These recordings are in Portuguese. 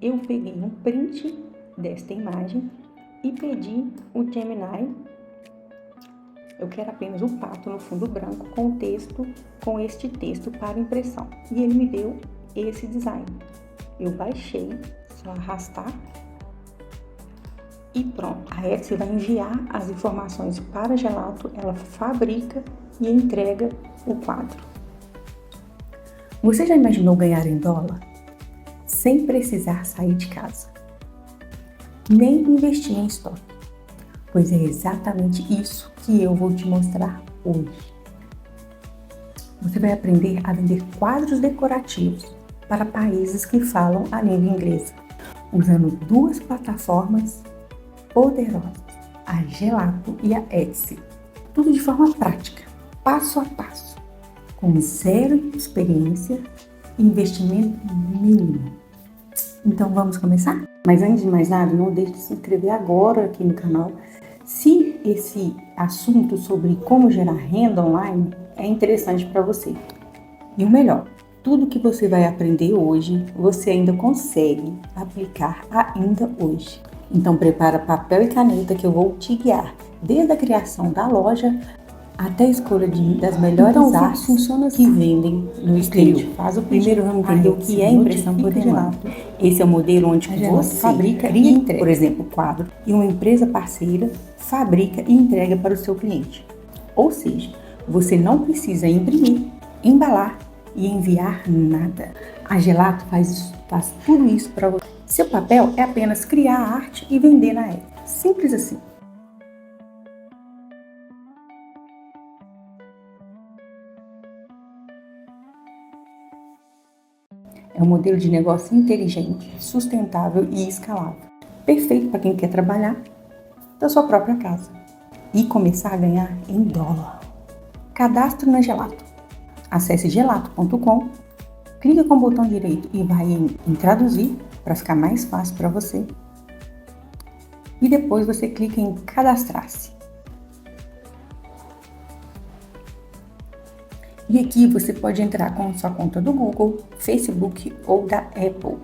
eu peguei um print desta imagem e pedi o Gemini. Eu quero apenas o pato no fundo branco com este texto para impressão. E ele me deu esse design. Eu baixei, só arrastar e pronto. A Etsy vai enviar as informações para a Gelato, ela fabrica e entrega o quadro. Você já imaginou ganhar em dólar? Sem precisar sair de casa, nem investir em estoque, pois é exatamente isso que eu vou te mostrar hoje. Você vai aprender a vender quadros decorativos para países que falam a língua inglesa, usando duas plataformas poderosas, a Gelato e a Etsy. Tudo de forma prática, passo a passo, com zero experiência e investimento mínimo. Então vamos começar? Mas antes de mais nada, não deixe de se inscrever agora aqui no canal. Se esse assunto sobre como gerar renda online é interessante para você. E o melhor, tudo que você vai aprender hoje, você ainda consegue aplicar ainda hoje. Então prepara papel e caneta que eu vou te guiar, desde a criação da loja até a escolha das melhores artes que vendem no exterior. Primeiro vamos entender o que é impressão por demanda. Esse é o modelo onde você fabrica e entrega, por exemplo, o quadro, e uma empresa parceira fabrica e entrega para o seu cliente. Ou seja, você não precisa imprimir, embalar e enviar nada. A Gelato faz tudo isso para você. Seu papel é apenas criar a arte e vender na Etsy. Simples assim. É um modelo de negócio inteligente, sustentável e escalável. Perfeito para quem quer trabalhar da sua própria casa e começar a ganhar em dólar. Cadastro na Gelato. Acesse gelato.com, clica com o botão direito e vai em traduzir para ficar mais fácil para você. E depois você clica em cadastrar-se. E aqui você pode entrar com sua conta do Google, Facebook ou da Apple.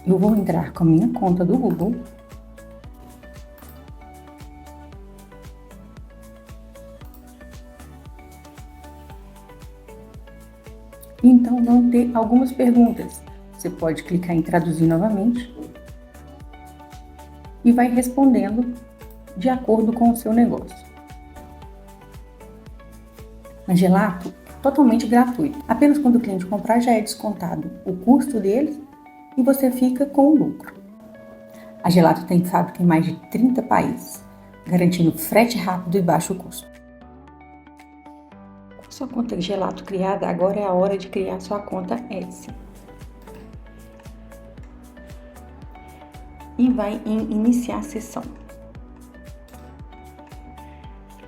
Eu vou entrar com a minha conta do Google. Então vão ter algumas perguntas. Você pode clicar em traduzir novamente e vai respondendo de acordo com o seu negócio. Na Gelato, é totalmente gratuito. Apenas quando o cliente comprar já é descontado o custo dele e você fica com o lucro. A Gelato tem fábrica em mais de 30 países, garantindo frete rápido e baixo custo. Com sua conta Gelato criada, agora é a hora de criar sua conta Etsy. E vai em iniciar sessão.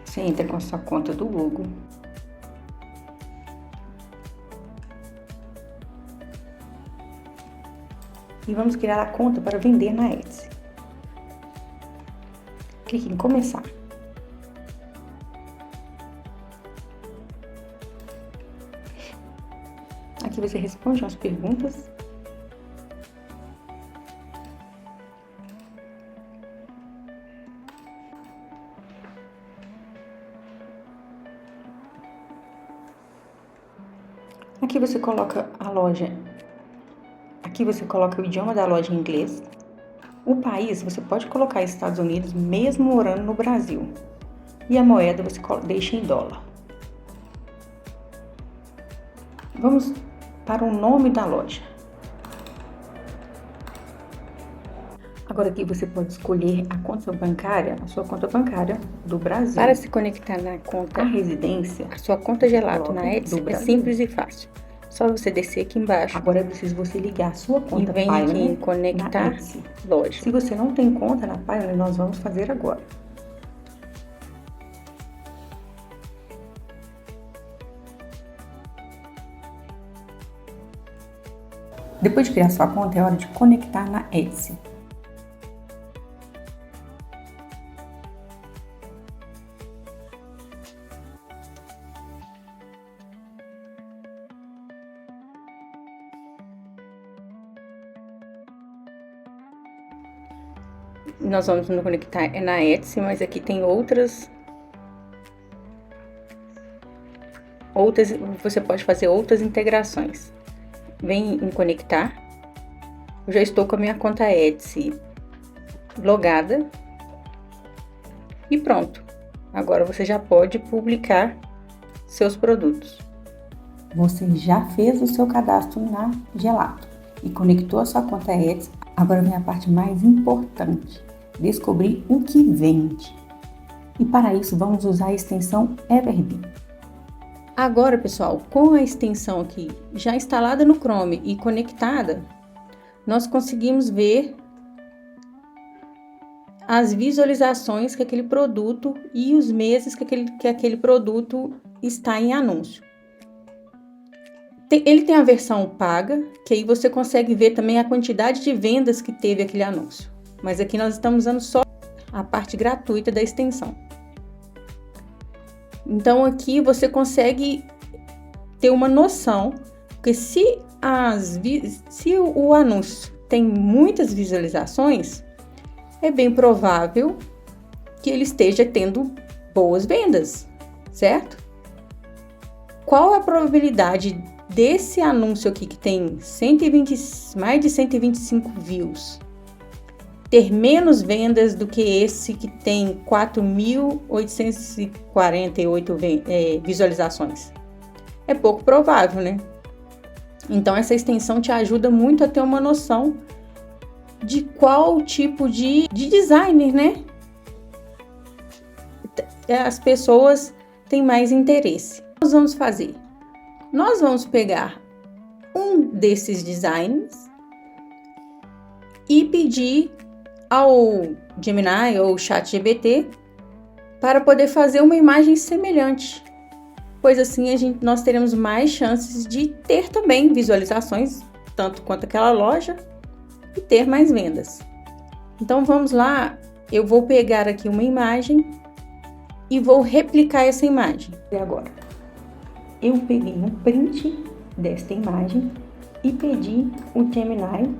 Você entra com a sua conta do Google. E vamos criar a conta para vender na Etsy. Clique em começar. Aqui você responde as perguntas. Aqui você coloca a loja. Aqui você coloca o idioma da loja em inglês. O país você pode colocar Estados Unidos mesmo morando no Brasil. E a moeda você deixa em dólar. Vamos para o nome da loja. Agora aqui você pode escolher a conta bancária, a sua conta bancária do Brasil. Para se conectar na conta, a residência, a sua conta Gelato na Etsy é simples e fácil. Só você descer aqui embaixo. Agora é preciso você ligar a sua conta e vem aqui em conectar loja. Se você não tem conta na Payoneer, nós vamos fazer agora. Depois de criar sua conta, é hora de conectar na Etsy. nós vamos nos conectar na Etsy, mas aqui tem outras, você pode fazer outras integrações. Vem em conectar. Eu já estou com a minha conta Etsy logada. E pronto. Agora você já pode publicar seus produtos. Você já fez o seu cadastro na Gelato e conectou a sua conta Etsy. Agora vem a parte mais importante: descobrir o que vende. E para isso vamos usar a extensão Everbee. Agora, pessoal, com a extensão aqui já instalada no Chrome e conectada, nós conseguimos ver as visualizações que aquele produto e os meses que aquele produto está em anúncio. Ele tem a versão paga, que aí você consegue ver também a quantidade de vendas que teve aquele anúncio. Mas aqui nós estamos usando só a parte gratuita da extensão. Então aqui você consegue ter uma noção, porque se o anúncio tem muitas visualizações, é bem provável que ele esteja tendo boas vendas, certo? Qual a probabilidade desse anúncio aqui que tem mais de 125 views ter menos vendas do que esse que tem 4.848 visualizações? É pouco provável, né? Então essa extensão te ajuda muito a ter uma noção de qual tipo de designer, né, as pessoas têm mais interesse. O que nós vamos fazer? Nós vamos pegar um desses designs e pedir ao Gemini ou ChatGPT para poder fazer uma imagem semelhante, pois assim nós teremos mais chances de ter também visualizações, tanto quanto aquela loja, e ter mais vendas. Então vamos lá, eu vou pegar aqui uma imagem e vou replicar essa imagem. E agora, eu peguei um print desta imagem e pedi o Gemini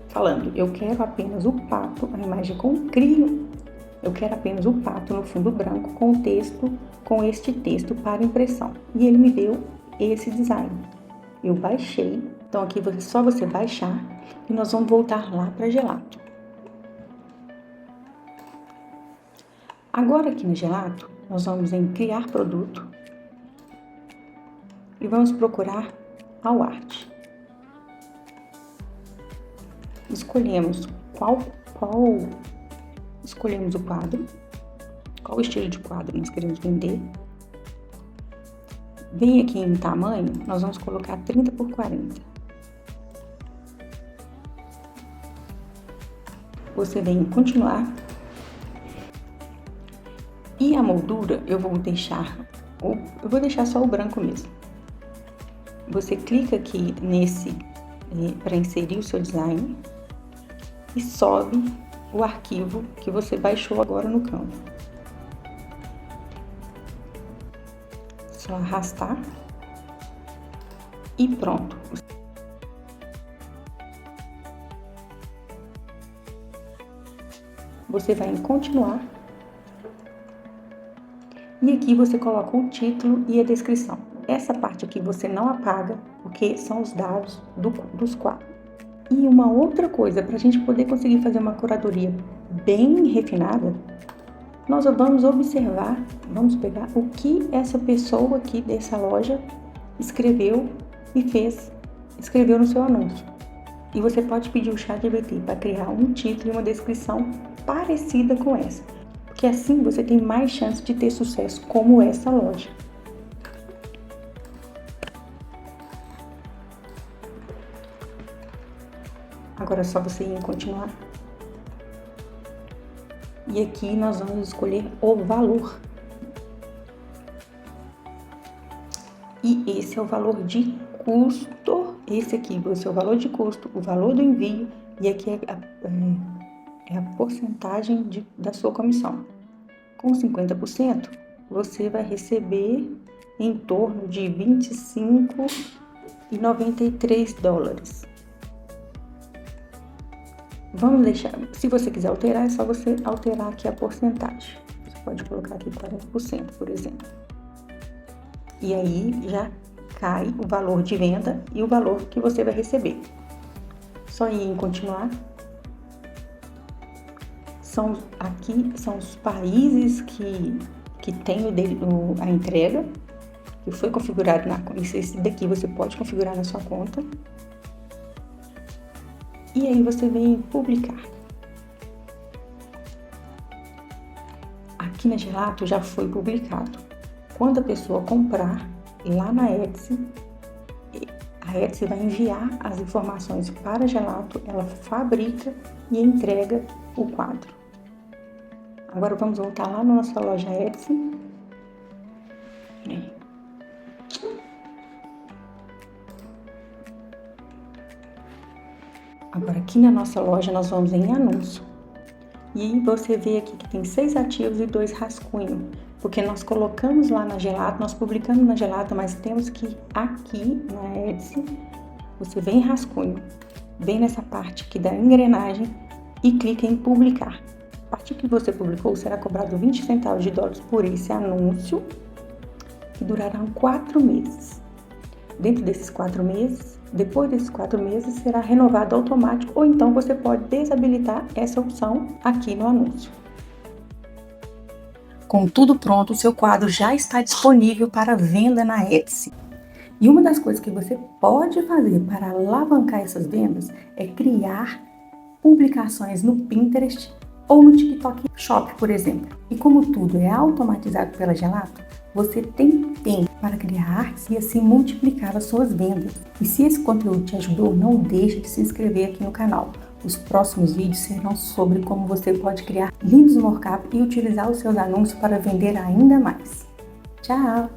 falando: eu quero apenas o pato, a imagem com crio, eu quero apenas o pato no fundo branco com o texto, com este texto para impressão. E ele me deu esse design. Eu baixei. Então aqui só você baixar e nós vamos voltar lá para Gelato. Agora aqui no Gelato, nós vamos em criar produto e vamos procurar ao arte. Escolhemos escolhemos o quadro, qual estilo de quadro nós queremos vender. Vem aqui em tamanho, nós vamos colocar 30 por 40. Você vem em continuar. E a moldura eu vou deixar só o branco mesmo. Você clica aqui nesse para inserir o seu design e sobe o arquivo que você baixou agora no Canva. Só arrastar e pronto. Você vai em continuar e aqui você coloca o título e a descrição. Essa parte aqui você não apaga, porque são os dados dos quadros. E uma outra coisa, para a gente poder conseguir fazer uma curadoria bem refinada, nós vamos observar, vamos pegar o que essa pessoa aqui dessa loja escreveu no seu anúncio. E você pode pedir o ChatGPT para criar um título e uma descrição parecida com essa, porque assim você tem mais chance de ter sucesso como essa loja. Agora é só você ir em continuar. E aqui nós vamos escolher o valor. E esse é o valor de custo. Esse aqui vai ser o valor de custo, o valor do envio. E aqui é a porcentagem da sua comissão. Com 50%, você vai receber em torno de $25,93. Vamos deixar, se você quiser alterar, é só você alterar aqui a porcentagem. Você pode colocar aqui 40%, por exemplo. E aí já cai o valor de venda e o valor que você vai receber. Só ir em continuar. Aqui são os países que tem a entrega, que foi configurado esse daqui você pode configurar na sua conta. E aí você vem em publicar. Aqui na Gelato já foi publicado. Quando a pessoa comprar lá na Etsy, a Etsy vai enviar as informações para a Gelato, ela fabrica e entrega o quadro. Agora vamos voltar lá na nossa loja Etsy. Agora aqui na nossa loja nós vamos em anúncio. E aí você vê aqui que tem 6 ativos e 2 rascunhos. Porque nós colocamos lá na Gelato, nós publicamos na Gelato, mas temos que aqui na Etsy, você vem em rascunho, vem nessa parte aqui da engrenagem e clica em publicar. A partir que você publicou, será cobrado 20 centavos de dólares por esse anúncio, que durarão 4 meses. Dentro desses 4 meses, depois desses 4 meses, será renovado automático, ou então você pode desabilitar essa opção aqui no anúncio. Com tudo pronto, o seu quadro já está disponível para venda na Etsy. E uma das coisas que você pode fazer para alavancar essas vendas é criar publicações no Pinterest ou no TikTok Shop, por exemplo. E como tudo é automatizado pela Gelato, você tem tempo para criar artes e assim multiplicar as suas vendas. E se esse conteúdo te ajudou, não deixe de se inscrever aqui no canal. Os próximos vídeos serão sobre como você pode criar lindos mockups e utilizar os seus anúncios para vender ainda mais. Tchau!